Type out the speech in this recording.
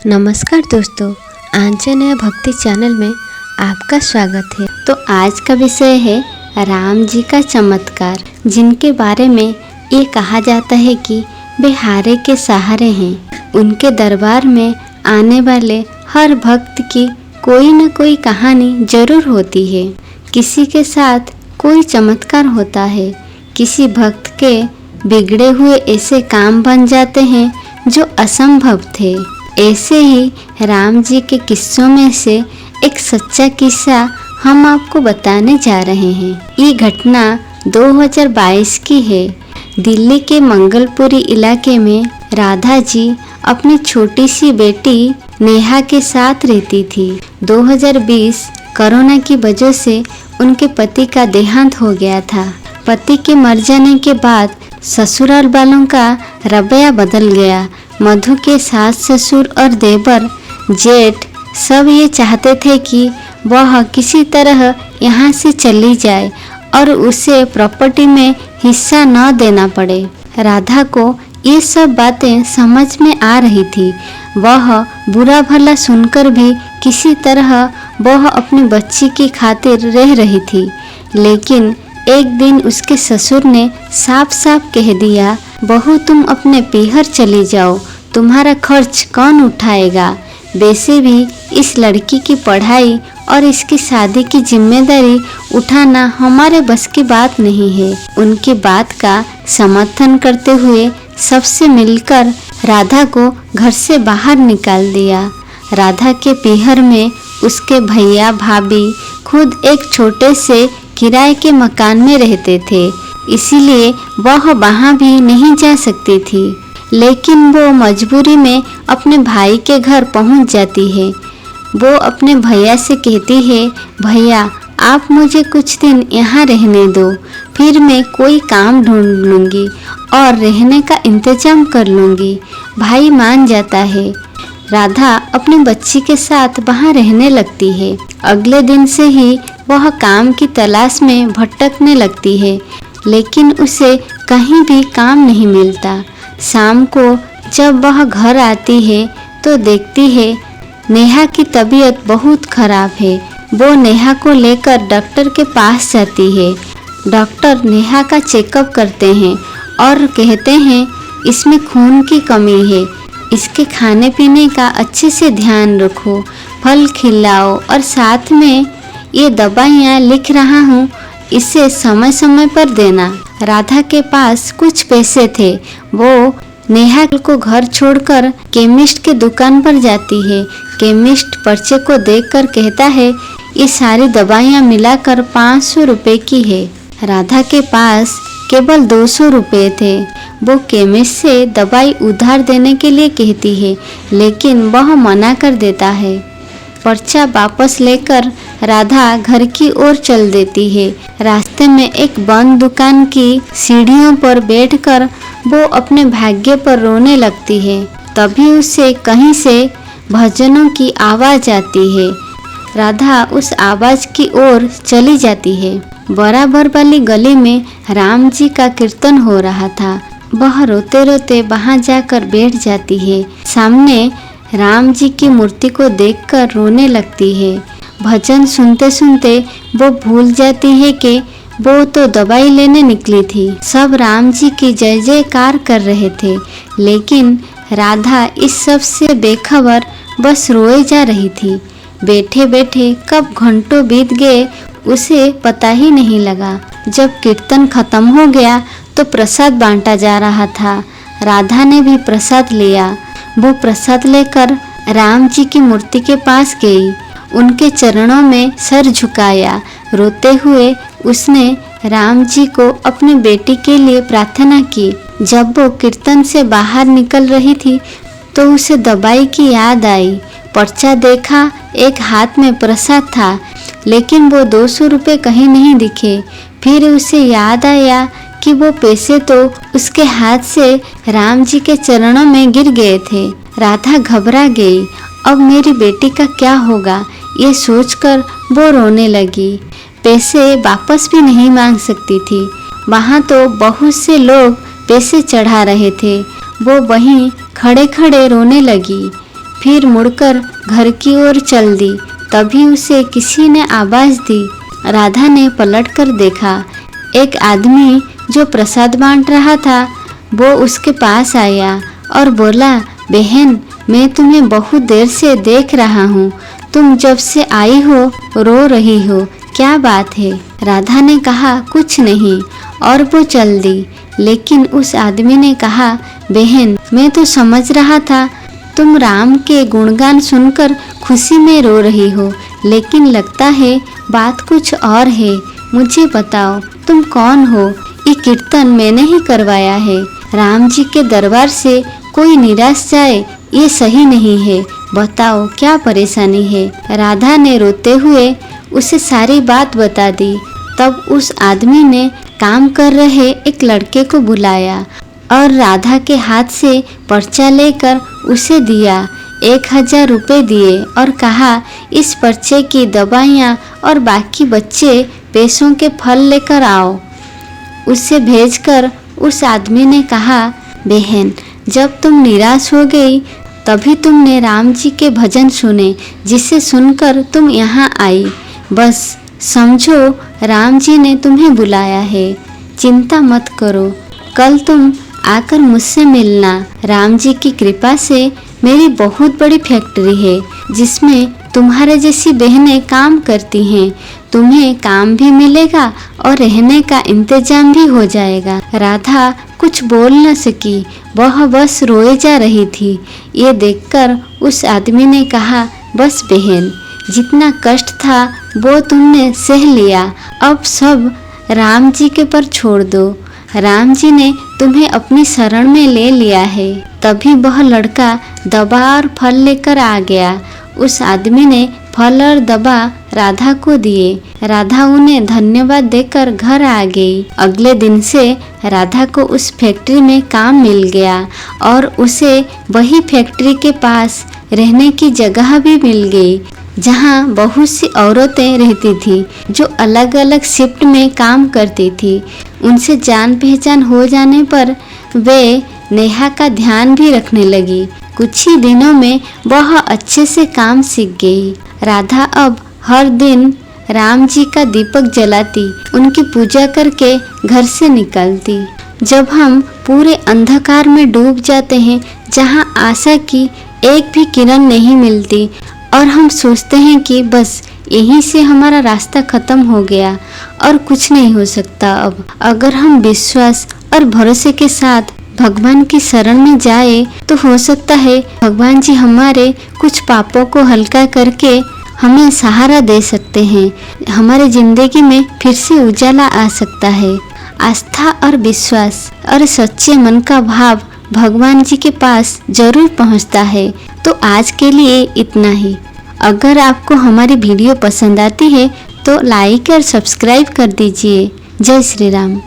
नमस्कार दोस्तों, आंजनेय भक्ति चैनल में आपका स्वागत है। तो आज का विषय है राम जी का चमत्कार, जिनके बारे में ये कहा जाता है कि वे हारे के सहारे हैं। उनके दरबार में आने वाले हर भक्त की कोई न कोई कहानी जरूर होती है। किसी के साथ कोई चमत्कार होता है, किसी भक्त के बिगड़े हुए ऐसे काम बन जाते हैं जो असंभव थे। ऐसे ही राम जी के किस्सों में से एक सच्चा किस्सा हम आपको बताने जा रहे हैं। ये घटना 2022 की है। दिल्ली के मंगलपुरी इलाके में राधा जी अपनी छोटी सी बेटी नेहा के साथ रहती थी। 2020 कोरोना की वजह से उनके पति का देहांत हो गया था। पति के मर जाने के बाद ससुराल वालों का रवैया बदल गया। मधु के सास ससुर और देवर जेठ सब ये चाहते थे कि वह किसी तरह यहाँ से चली जाए और उसे प्रॉपर्टी में हिस्सा न देना पड़े। राधा को ये सब बातें समझ में आ रही थी। वह बुरा भला सुनकर भी किसी तरह वह अपनी बच्ची की खातिर रह रही थी। लेकिन एक दिन उसके ससुर ने साफ साफ कह दिया, बहू तुम अपने पीहर चली जाओ, तुम्हारा खर्च कौन उठाएगा। वैसे भी इस लड़की की पढ़ाई और इसकी शादी की जिम्मेदारी उठाना हमारे बस की बात नहीं है। उनकी बात का समर्थन करते हुए सबसे मिलकर राधा को घर से बाहर निकाल दिया। राधा के पीहर में उसके भैया भाभी खुद एक छोटे से किराए के मकान में रहते थे, इसीलिए वह वहाँ भी नहीं जा सकती थी। लेकिन वो मजबूरी में अपने भाई के घर पहुँच जाती है। वो अपने भैया से कहती है, भैया आप मुझे कुछ दिन यहाँ रहने दो, फिर मैं कोई काम ढूंढ लूँगी और रहने का इंतजाम कर लूँगी। भाई मान जाता है। राधा अपनी बच्ची के साथ वहाँ रहने लगती है। अगले दिन से ही वह काम की तलाश में भटकने लगती है, लेकिन उसे कहीं भी काम नहीं मिलता। शाम को जब वह घर आती है तो देखती है नेहा की तबीयत बहुत खराब है। वो नेहा को लेकर डॉक्टर के पास जाती है। डॉक्टर नेहा का चेकअप करते हैं और कहते हैं इसमें खून की कमी है, इसके खाने पीने का अच्छे से ध्यान रखो, फल खिलाओ और साथ में ये दवाइयाँ लिख रहा हूँ, इसे समय समय पर देना। राधा के पास कुछ पैसे थे। वो नेहा को घर छोड़कर केमिस्ट के दुकान पर जाती है। केमिस्ट पर्चे को देखकर कहता है ये सारी दवाइयाँ मिलाकर 500 रुपये की है। राधा के पास केवल 200 रुपये थे। वो केमिस्ट से दवाई उधार देने के लिए कहती है, लेकिन वह मना कर देता है। पर्चा वापस लेकर राधा घर की ओर चल देती है। रास्ते में एक बंद दुकान की सीढ़ियों पर बैठकर वो अपने भाग्य पर रोने लगती है। तभी उसे कहीं से भजनों की आवाज़ आती है। राधा उस आवाज़ की ओर चली जाती है। बराबर वाली गली में राम जी का कीर्तन हो रहा था। वह रोते रोते वहाँ जाकर बैठ जाती है। सामने राम जी की मूर्ति को देखकर रोने लगती है। भजन सुनते सुनते वो भूल जाती है कि वो तो दवाई लेने निकली थी। सब राम जी की जय जयकार कर रहे थे, लेकिन राधा इस सब से बेखबर बस रोए जा रही थी। बैठे बैठे कब घंटों बीत गए उसे पता ही नहीं लगा। जब कीर्तन खत्म हो गया तो प्रसाद बांटा जा रहा था। राधा ने भी प्रसाद लिया। वो प्रसाद लेकर राम जी की मूर्ति के पास गई, उनके चरणों में सर झुकाया। रोते हुए उसने राम जी को अपनी बेटी के लिए प्रार्थना की। जब वो कीर्तन से बाहर निकल रही थी तो उसे दवाई की याद आई। पर्चा देखा, एक हाथ में प्रसाद था, लेकिन वो 200 रुपये कहीं नहीं दिखे। फिर उसे याद आया कि वो पैसे तो उसके हाथ से राम जी के चरणों में गिर गए थे। राधा घबरा गई। अब मेरी बेटी का क्या होगा, ये सोचकर वो रोने लगी। पैसे वापस भी नहीं मांग सकती थी। वहाँ तो बहुत से लोग पैसे चढ़ा रहे थे। वो वहीं खड़े खड़े रोने लगी। फिर मुड़कर घर की ओर चल दी। तभी उसे किसी ने आवाज दी। राधा ने पलटकर देखा। एक आदमी जो प्रसाद बांट रहा था वो उसके पास आया और बोला, बहन, मैं तुम्हें बहुत देर से देख रहा हूँ। तुम जब से आई हो रो रही हो, क्या बात है? राधा ने कहा, कुछ नहीं, और वो चल दी। लेकिन उस आदमी ने कहा, बहन, मैं तो समझ रहा था तुम राम के गुणगान सुनकर खुशी में रो रही हो, लेकिन लगता है बात कुछ और है। मुझे बताओ, तुम कौन हो? ये कीर्तन मैंने ही करवाया है। राम जी के दरबार से कोई निराश जाए ये सही नहीं है। बताओ क्या परेशानी है? राधा ने रोते हुए उसे सारी बात बता दी। तब उस आदमी ने काम कर रहे एक लड़के को बुलाया और राधा के हाथ से पर्चा लेकर उसे दिया। 1000 रुपये दिए और कहा, इस पर्चे की दवाइयाँ और बाकी बच्चे पैसों के फल लेकर आओ। उसे भेजकर उस आदमी ने कहा, बहन, जब तुम निराश हो गई तभी तुमने राम जी के भजन सुने, जिसे सुनकर तुम यहाँ आई। बस समझो राम जी ने तुम्हें बुलाया है। चिंता मत करो, कल तुम आकर मुझसे मिलना। राम जी की कृपा से मेरी बहुत बड़ी फैक्ट्री है जिसमें तुम्हारे जैसी बहनें काम करती हैं। तुम्हें काम भी मिलेगा और रहने का इंतजाम भी हो जाएगा। राधा कुछ बोल न सकी, वह बस रोए जा रही थी। ये देखकर उस आदमी ने कहा, बस बहन, जितना कष्ट था वो तुमने सह लिया, अब सब राम जी के पर छोड़ दो। राम जी ने तुम्हें अपनी शरण में ले लिया है। तभी वह लड़का दवा और फल लेकर आ गया। उस आदमी ने फल और दवा राधा को दिए। राधा उन्हें धन्यवाद देकर घर आ गई। अगले दिन से राधा को उस फैक्ट्री में काम मिल गया और उसे वही फैक्ट्री के पास रहने की जगह भी मिल गई, जहाँ बहुत सी औरतें रहती थी जो अलग अलग शिफ्ट में काम करती थी। उनसे जान पहचान हो जाने पर वे नेहा का ध्यान भी रखने लगी। कुछ ही दिनों में वह अच्छे से काम सीख गई। राधा अब हर दिन राम जी का दीपक जलाती, उनकी पूजा करके घर से निकलती। जब हम पूरे अंधकार में डूब जाते हैं, जहाँ आशा की एक भी किरण नहीं मिलती और हम सोचते हैं कि बस यहीं से हमारा रास्ता खत्म हो गया और कुछ नहीं हो सकता अब, अगर हम विश्वास और भरोसे के साथ भगवान की शरण में जाए तो हो सकता है भगवान जी हमारे कुछ पापों को हल्का करके हमें सहारा दे सकते हैं। हमारे जिंदगी में फिर से उजाला आ सकता है। आस्था और विश्वास और सच्चे मन का भाव भगवान जी के पास जरूर पहुंचता है। तो आज के लिए इतना ही। अगर आपको हमारी वीडियो पसंद आती है तो लाइक और सब्सक्राइब कर दीजिए। जय श्री राम।